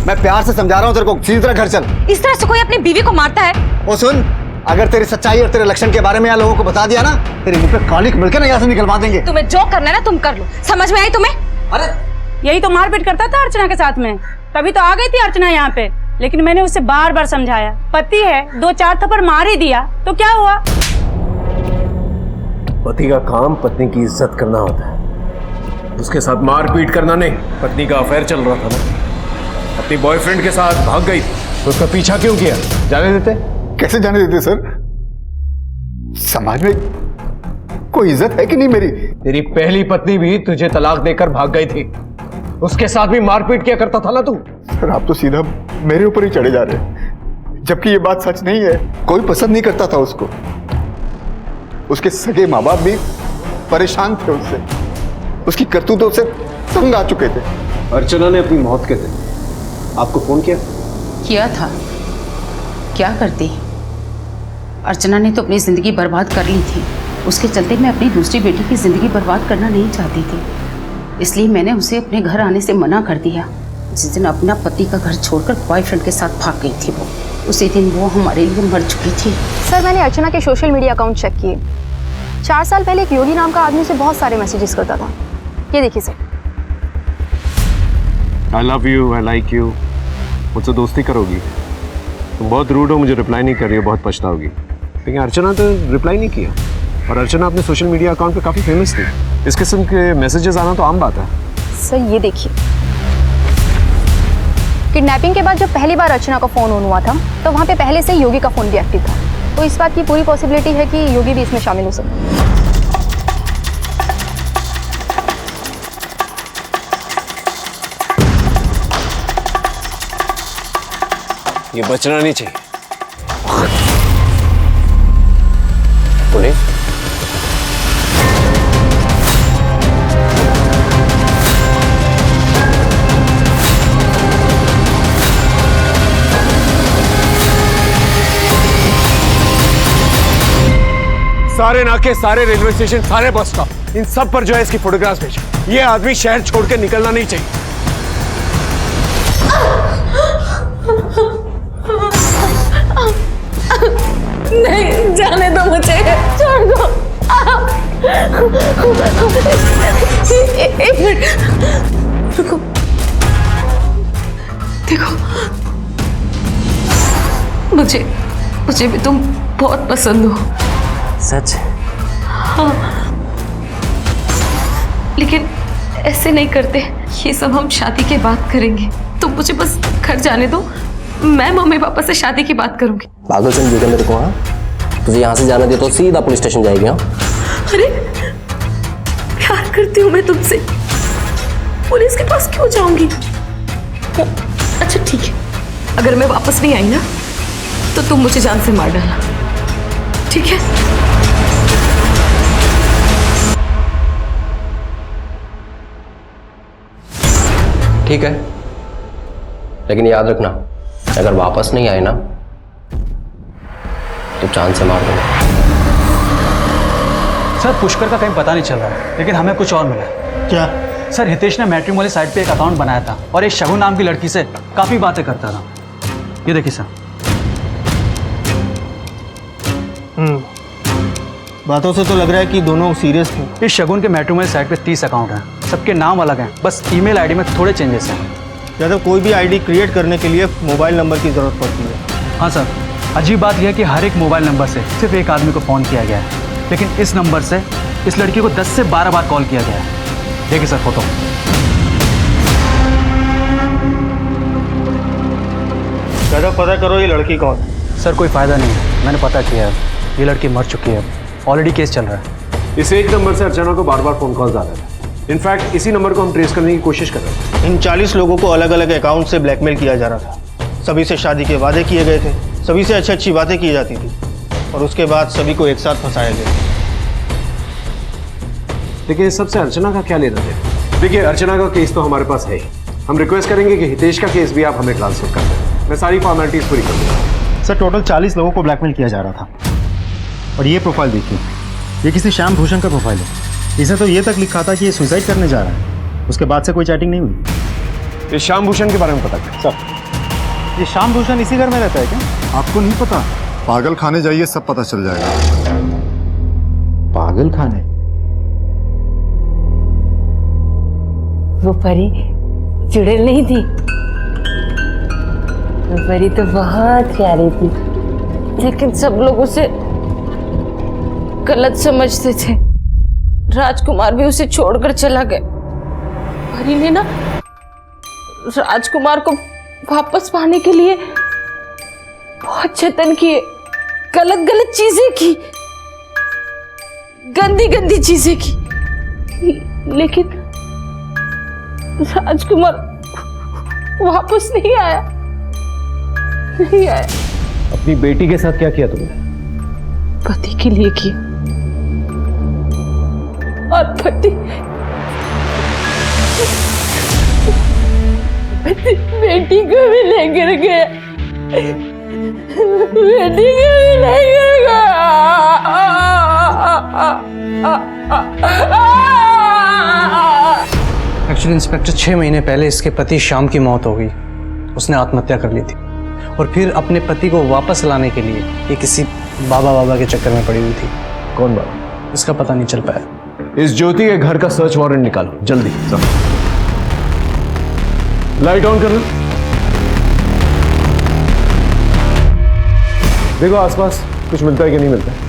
मैं प्यार से समझा रहा हूँ तेरे को, सीधी तरह घर चल। इस तरह से कोई अपनी बीवी को मारता है? ओ सुन, अगर तेरी सच्चाई और तेरे लक्षण के बारे में यहाँ लोगों को बता दिया ना, तेरे मुंह पे कालिक मिलकर ना यहाँ से निकलवा देंगे। तुम्हें जो करना है ना तुम कर लो, समझ में आई तुम्हें? अरे यही तो मारपीट करता था अर्चना के साथ में, तभी तो आ गई थी अर्चना यहाँ पे। लेकिन मैंने उसे बार बार समझाया, पति है, 2-4 थप्पड़ मार ही दिया तो क्या हुआ। पति का काम पत्नी की इज्जत करना होता है, उसके साथ मारपीट करना नहीं। पत्नी का अफेयर चल रहा था ना, अपनी बॉयफ्रेंड के साथ भाग गई तो उसका पीछा क्यों किया? जाने देते? कैसे जाने देते सर? समाज में कोई इज्जत है कि नहीं मेरी? तेरी पहली पत्नी भी तुझे तलाक देकर भाग गई थी, उसके साथ भी मारपीट किया करता था ना तू। सर आप तो सीधा मेरे ऊपर ही चढ़े जा रहे हैं, जबकि ये बात सच नहीं है। कोई पसंद नहीं करता था उसको, उसके सगे माँ बाप भी परेशान थे उससे, उसकी करतूतों से तंग आ चुके थे। अर्चना ने अपनी मौत के दिन आपको फोन किया था, क्या करती। अर्चना ने तो अपनी जिंदगी बर्बाद कर ली थी, उसके चलते मैं अपनी दूसरी बेटी की जिंदगी बर्बाद करना नहीं चाहती थी, इसलिए मैंने उसे अपने घर आने से मना कर दिया। जिस दिन अपना पति का घर छोड़कर बॉयफ्रेंड के साथ भाग गई थी वो, उसी दिन वो हमारे लिए मर चुकी थी। सर मैंने अर्चना के सोशल मीडिया अकाउंट चेक किए। 4 साल पहले एक योगी नाम का आदमी उसे बहुत सारे मैसेजेस करता था। ये देखिए sir. I love you, I like you, मुझसे दोस्ती करोगी? तुम बहुत रूड हो, मुझे रिप्लाई नहीं कर रही हो, बहुत पछताओगी। लेकिन अर्चना तो रिप्लाई नहीं किया, और अर्चना अपने सोशल मीडिया अकाउंट पे काफ़ी फेमस थी। इस किस्म के मैसेजेस आना तो आम बात है। सर ये देखिए, किडनैपिंग के बाद जब पहली बार अर्चना का फ़ोन ऑन हुआ था तो वहाँ पे पहले से योगी का फ़ोन भी एक्टिव था, तो इस बात की पूरी पॉसिबिलिटी है कि योगी भी इसमें शामिल हो सकता है। ये बचना नहीं चाहिए। पुलिस? सारे नाके, सारे रेलवे स्टेशन, सारे बस स्टॉप, इन सब पर जो है इसकी फोटोग्राफ्स भेजो। ये आदमी शहर छोड़ के निकलना नहीं चाहिए। नहीं, जाने दो मुझे, छोड़ दो। एक मिनट रुको, देखो मुझे भी तुम बहुत पसंद हो। सच? हाँ, लेकिन ऐसे नहीं करते, ये सब हम शादी के बाद करेंगे। तुम मुझे बस घर जाने दो, मैं मम्मी पापा से शादी की बात करूंगी। पागल समझेगा मेरे को? हाँ, तुझे यहाँ से जाने दे तो सीधा पुलिस स्टेशन जाएगी। हाँ, अरे प्यार करती हूँ मैं तुमसे, पुलिस के पास क्यों जाऊंगी? अच्छा ठीक है, अगर मैं वापस नहीं आई ना तो तुम मुझे जान से मार डालना, ठीक है? ठीक है, लेकिन याद रखना, अगर वापस नहीं आए ना तो चांद से मार दूंगा। सर पुष्कर का कहीं पता नहीं चल रहा है, लेकिन हमें कुछ और मिला। क्या? सर हितेश ने मैट्रिमोनी साइट पे एक अकाउंट बनाया था और एक शगुन नाम की लड़की से काफ़ी बातें करता था। ये देखिए सर। बातों से तो लग रहा है कि दोनों सीरियस थे। इस शगुन के मैट्रिमोनी साइट पे 30 अकाउंट हैं, सबके नाम अलग हैं, बस ईमेल आईडी में थोड़े चेंजेस हैं। ज़्यादा कोई भी आईडी क्रिएट करने के लिए मोबाइल नंबर की ज़रूरत पड़ती है। हाँ सर, अजीब बात यह है कि हर एक मोबाइल नंबर से सिर्फ एक आदमी को फ़ोन किया गया है, लेकिन इस नंबर से इस लड़की को 10 से 12 बार कॉल किया गया है। देखिए सर फोटो। ज़्यादा पता करो ये लड़की कौन है। सर कोई फ़ायदा नहीं है, मैंने पता किया है, ये लड़की मर चुकी है, ऑलरेडी केस चल रहा है। इस एक नंबर से अर्चना को बार बार फोन कॉल्स आ रहे थे। इनफैक्ट इसी नंबर को हम ट्रेस करने की कोशिश कर रहे थे। इन 40 लोगों को अलग अलग अकाउंट से ब्लैकमेल किया जा रहा था, सभी से शादी के वादे किए गए थे, सभी से अच्छी अच्छी बातें की जाती थी और उसके बाद सभी को एक साथ फंसाया गया। लेकिन इस सबसे अर्चना का क्या लेना देना? देखिए, अर्चना का केस तो हमारे पास है ही। हम रिक्वेस्ट करेंगे कि हितेश का केस भी आप हमें ट्रांसफर कर दें। मैं सारी फॉर्मेलिटीज पूरी कर दूंगा। सर टोटल 40 लोगों को ब्लैकमेल किया जा रहा था। और ये प्रोफाइल देखिए, ये किसी श्याम भूषण का प्रोफाइल है। इसने तो ये तक लिखा था कि ये सुसाइड करने जा रहा है। उसके बाद से कोई चैटिंग नहीं हुई। ये श्याम भूषण के बारे में पता क्या? सर ये श्याम भूषण इसी घर में रहता है क्या? आपको नहीं पता? पागल खाने जाइए, सब पता चल जाएगा। पागल खाने? वो परी चुड़ैल नहीं थी, वो परी तो बहुत प्यारी थी, लेकिन सब लोग उसे गलत समझते थे। राजकुमार भी उसे छोड़कर चला गया। परी ने ना राजकुमार को वापस पाने के लिए बहुत जतन किए, गलत गलत चीजें की, गंदी गंदी चीजें की, लेकिन राजकुमार वापस नहीं आया, नहीं आया। अपनी बेटी के साथ क्या किया तुमने? पति के लिए किया, और पति बेटी को भी लेकर गया, बेटी को भी लेकर गया। एक्चुअली इंस्पेक्टर 6 महीने पहले इसके पति श्याम की मौत हो गई। उसने आत्महत्या कर ली थी और फिर अपने पति को वापस लाने के लिए ये किसी बाबा के चक्कर में पड़ी हुई थी। कौन बाबा? इसका पता नहीं चल पाया। इस ज्योति के घर का सर्च वारंट निकालो जल्दी। सब लाइट ऑन कर लो। देखो आसपास कुछ मिलता है कि नहीं मिलता है।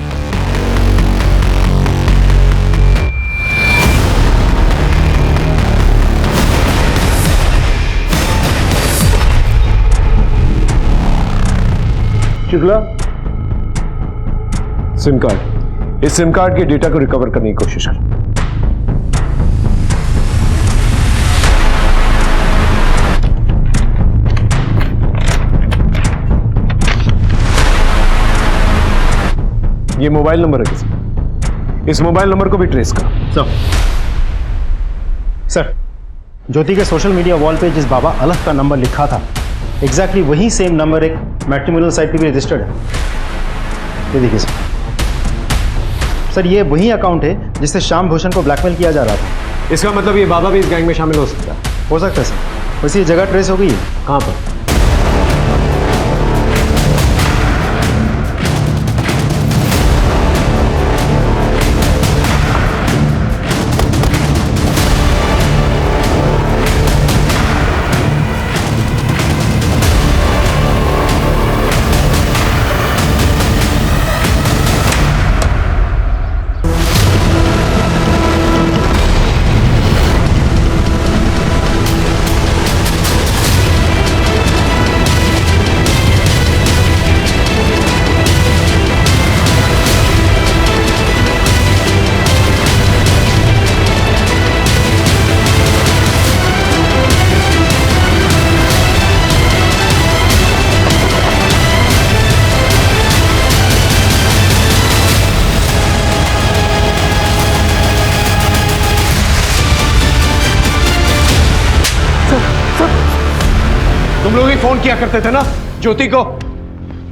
शुक्ला, सिम कार्ड, इस सिम कार्ड के डेटा को रिकवर करने की कोशिश कर। ये मोबाइल नंबर है किसी, इस मोबाइल नंबर को भी ट्रेस करो। सर ज्योति के सोशल मीडिया वॉल पे जिस बाबा अलग का नंबर लिखा था, एग्जैक्टली वही सेम नंबर एक मैट्रिमोनियल साइट पे भी रजिस्टर्ड है। ये देखिए सर, ये वही अकाउंट है जिससे श्याम भूषण को ब्लैकमेल किया जा रहा था। इसका मतलब ये बाबा भी इस गैंग में शामिल हो सकता है? हो सकता है सर। वैसे ये जगह ट्रेस हो गई है। कहाँ पर? तुम लोग ही फोन किया करते थे ना ज्योति को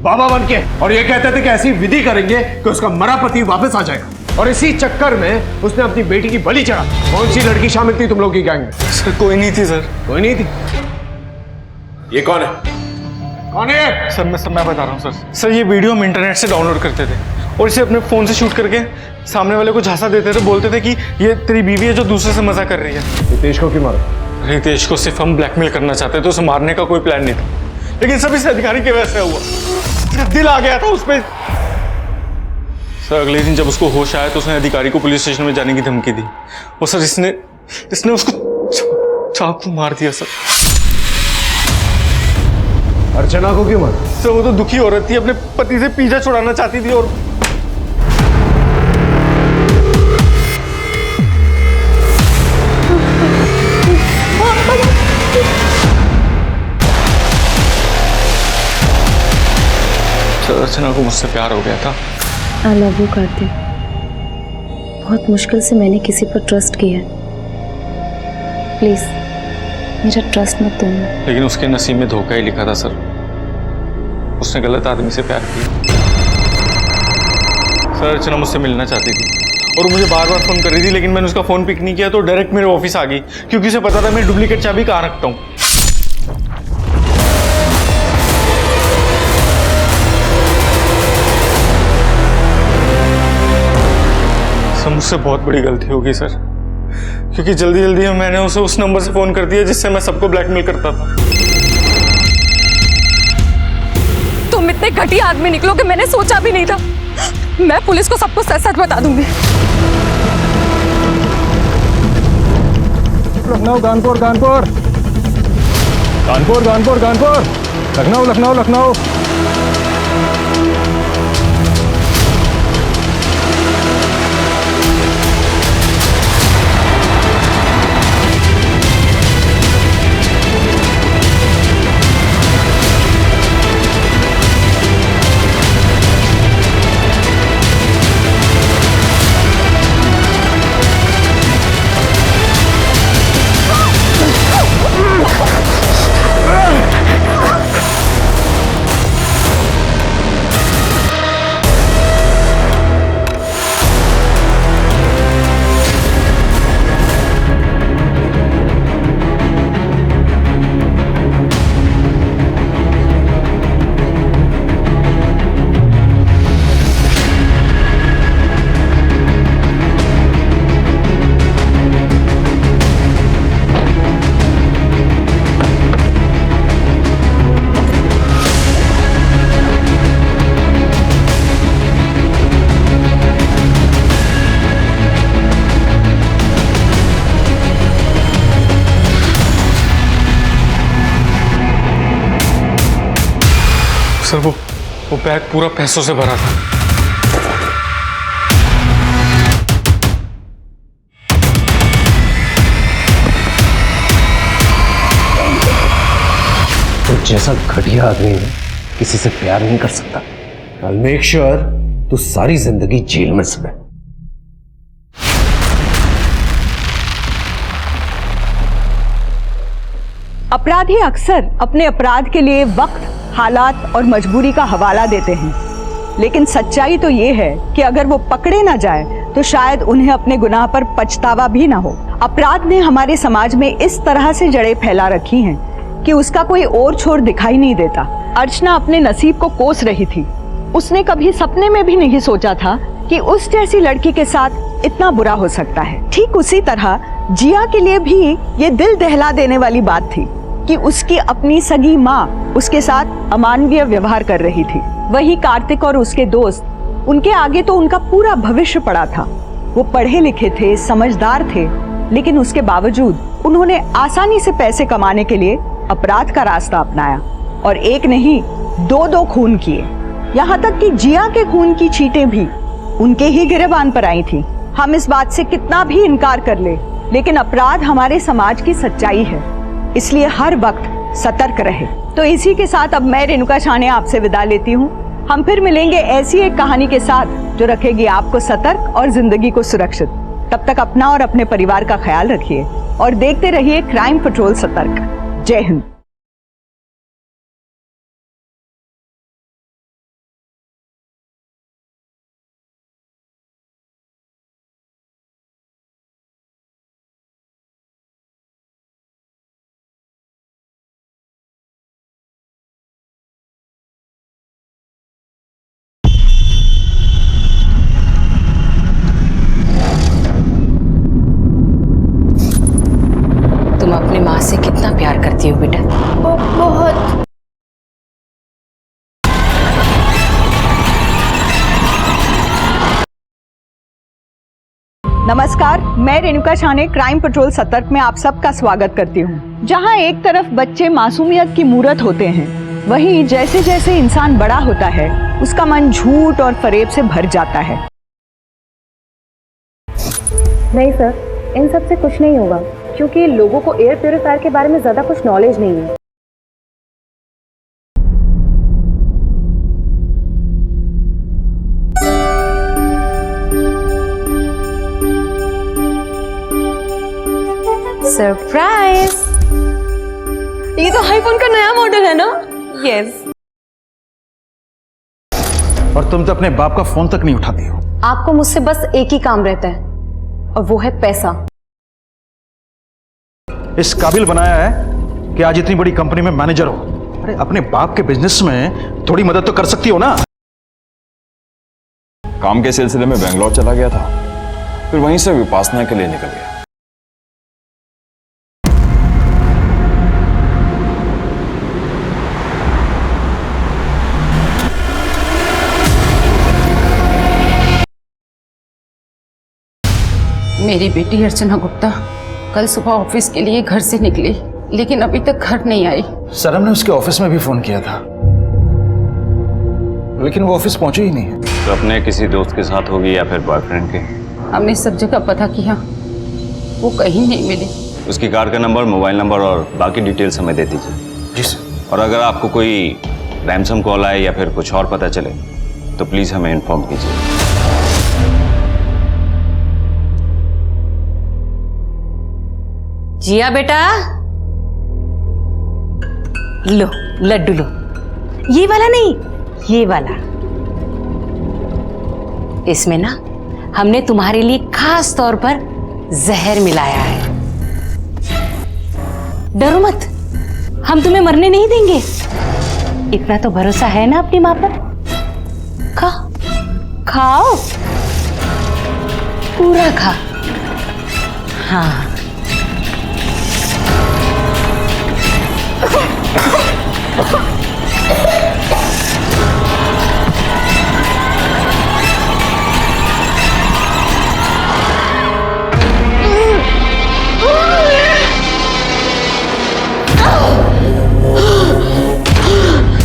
बाबा बन के, और ये कहते थे कि ऐसी विधि करेंगे कि उसका मरा पति वापस आ जाएगा, और इसी चक्कर में उसने अपनी बेटी की बलि चढ़ा। कौन सी लड़की शामिल थी तुम लोग की गैंग में? सर कोई नहीं थी सर। कोई नहीं थी? ये कौन है? कौन है? सर मैं बता रहा हूँ सर। सर ये वीडियो हम इंटरनेट से डाउनलोड करते थे और इसे अपने फोन से शूट करके सामने वाले को झांसा देते थे, बोलते थे कि ये तेरी बीवी है जो दूसरे से मजा कर रही है। रितेश को क्यों मारा? रितेश को सिर्फ हम ब्लैकमेल करना चाहते थे, उसे मारने का कोई प्लान नहीं था, लेकिन सब इस अधिकारी की वजह से हुआ। दिल आ गया था उस पर। सर अगले दिन जब उसको होश आया तो उसने अधिकारी को पुलिस स्टेशन में जाने की धमकी दी, और सर इसने उसको चाकू मार दिया सर। अर्चना को क्यों मारा? सर वो तो दुखी औरत थी, अपने पति से पीछा छुड़ाना चाहती थी, और अर्चना को मुझसे प्यार हो गया था। I love you Kartik. बहुत मुश्किल से मैंने किसी पर ट्रस्ट किया। प्लीज मेरा ट्रस्ट मत तोड़ना। लेकिन उसके नसीब में धोखा ही लिखा था सर। उसने गलत आदमी से प्यार किया। सर अर्चना मुझसे मिलना चाहती थी और मुझे बार बार फ़ोन कर रही थी, लेकिन मैंने उसका फ़ोन पिक नहीं किया तो डायरेक्ट मेरे ऑफिस आ गई, क्योंकि उसे पता था मैं डुप्लीकेट चाबी कहाँ रखता हूँ। सर मुझसे बहुत बड़ी गलती हो गई सर, क्योंकि जल्दी जल्दी में मैंने उसे उस नंबर से फ़ोन कर दिया जिससे मैं सबको ब्लैकमेल करता था। तुम इतने घटिया आदमी निकलोगे मैंने सोचा भी नहीं था। मैं पुलिस को सब कुछ सच सच बता दूंगी। लखनऊ कानपुर कानपुर कानपुर कानपुर कानपुर लखनऊ लखनऊ लखनऊ। सर वो बैग पूरा पैसों से भरा था। तो जैसा घटिया आदमी किसी से प्यार नहीं कर सकता। I'll make sure तू सारी जिंदगी जेल में सड़े। अपराधी अक्सर अपने अपराध के लिए वक्त, हालात और मजबूरी का हवाला देते हैं, लेकिन सच्चाई तो ये है कि अगर वो पकड़े ना जाए तो शायद उन्हें अपने गुनाह पर पछतावा भी ना हो। अपराध ने हमारे समाज में इस तरह से जड़ें फैला रखी हैं कि उसका कोई और छोर दिखाई नहीं देता। अर्चना अपने नसीब को कोस रही थी। उसने कभी सपने में भी नहीं सोचा था कि उस जैसी लड़की के साथ इतना बुरा हो सकता है। ठीक उसी तरह जिया के लिए भी ये दिल दहला देने वाली बात थी कि उसकी अपनी सगी माँ उसके साथ अमानवीय व्यवहार कर रही थी। वही कार्तिक और उसके दोस्त, उनके आगे तो उनका पूरा भविष्य पड़ा था। वो पढ़े लिखे थे, समझदार थे, लेकिन उसके बावजूद उन्होंने आसानी से पैसे कमाने के लिए अपराध का रास्ता अपनाया और एक नहीं दो खून किए। यहाँ तक कि जिया के खून की चीटें भी उनके ही गिरेबान पर आई थी। हम इस बात से कितना भी इनकार कर ले, लेकिन अपराध हमारे समाज की सच्चाई है, इसलिए हर वक्त सतर्क रहे। तो इसी के साथ अब मैं रेणुका शाने आपसे विदा लेती हूँ। हम फिर मिलेंगे ऐसी एक कहानी के साथ जो रखेगी आपको सतर्क और जिंदगी को सुरक्षित। तब तक अपना और अपने परिवार का ख्याल रखिए और देखते रहिए क्राइम पेट्रोल सतर्क। जय हिंद। तुम अपनी माँ से कितना प्यार करती हो बेटा? बहुत। नमस्कार, मैं रेणुका शाने क्राइम पेट्रोल सतर्क में आप सबका स्वागत करती हूँ। जहाँ एक तरफ बच्चे मासूमियत की मूरत होते हैं, वहीं जैसे जैसे इंसान बड़ा होता है उसका मन झूठ और फरेब से भर जाता है। नहीं सर, इन सब से कुछ नहीं होगा, क्योंकि लोगों को एयर प्योरीफायर के बारे में ज्यादा कुछ नॉलेज नहीं है। सरप्राइज! ये तो आईफोन का नया मॉडल है ना? यस। और तुम तो अपने बाप का फोन तक नहीं उठाती हो। आपको मुझसे बस एक ही काम रहता है और वो है पैसा। इस काबिल बनाया है कि आज इतनी बड़ी कंपनी में मैनेजर हो। अरे अपने बाप के बिजनेस में थोड़ी मदद तो कर सकती हो ना। काम के सिलसिले में बेंगलोर चला गया था, फिर वहीं से विपासना के लिए निकल गया। मेरी बेटी अर्चना गुप्ता कल सुबह ऑफिस के लिए घर से निकली, लेकिन अभी तक घर नहीं आई। सर हमने उसके ऑफिस में भी फोन किया था, लेकिन वो ऑफिस पहुंची ही नहीं है। तो अपने किसी दोस्त के साथ होगी या फिर बॉयफ्रेंड के? हमने सब जगह पता किया, वो कहीं नहीं मिली। उसकी कार का नंबर, मोबाइल नंबर और बाकी डिटेल्स हमें दे दीजिए। जी सर। और अगर आपको कोई रैंसम कॉल आए या फिर कुछ और पता चले तो प्लीज हमें इन्फॉर्म कीजिए। जिया बेटा, लो लड्डू लो। ये वाला नहीं, ये वाला। इसमें ना हमने तुम्हारे लिए खास तौर पर जहर मिलाया है। डरो मत, हम तुम्हें मरने नहीं देंगे। इतना तो भरोसा है ना अपनी माँ पर। खाओ, पूरा खा। हाँ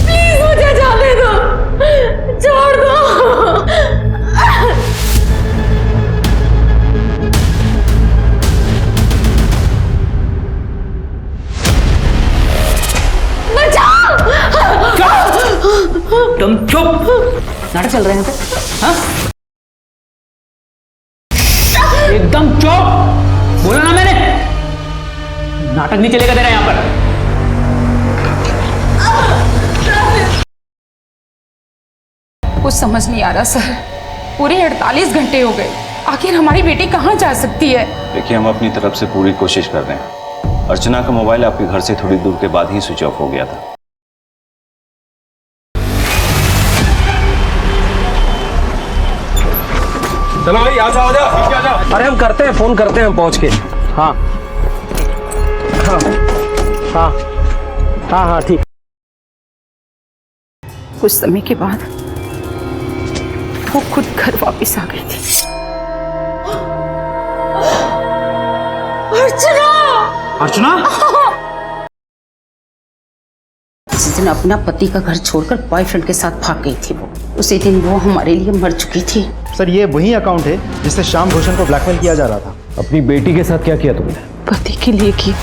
प्लीज मुझे जाने दो, छोड़ दो। तुम चुप। नाटक चल रहे हैं यहाँ पे? हाँ? एकदम चुप। बोला ना मैंने, नाटक नहीं चलेगा तेरा यहाँ पर। कुछ समझ नहीं आ रहा सर, पूरे 48 घंटे हो गए, आखिर हमारी बेटी कहाँ जा सकती है? देखिए, हम अपनी तरफ से पूरी कोशिश कर रहे हैं। अर्चना का मोबाइल आपके घर से थोड़ी दूर के बाद ही स्विच ऑफ हो गया था। चलो भाई, आ जाओ, आ जाओ। अरे हम करते हैं, फोन करते हैं हम पहुंच के। हाँ हाँ हाँ हाँ हाँ ठीक। कुछ समय के बाद वो खुद घर वापस आ गई थी। अर्चना! अर्चना? जिस दिन अपना पति का घर छोड़कर बॉयफ्रेंड के साथ भाग गई थी वो, उसी दिन वो हमारे लिए मर चुकी थी। सर ये वही अकाउंट है जिससे श्याम घोषण को ब्लैकमेल किया जा रहा था। अपनी बेटी के साथ क्या किया तुमने? पति के लिए किया।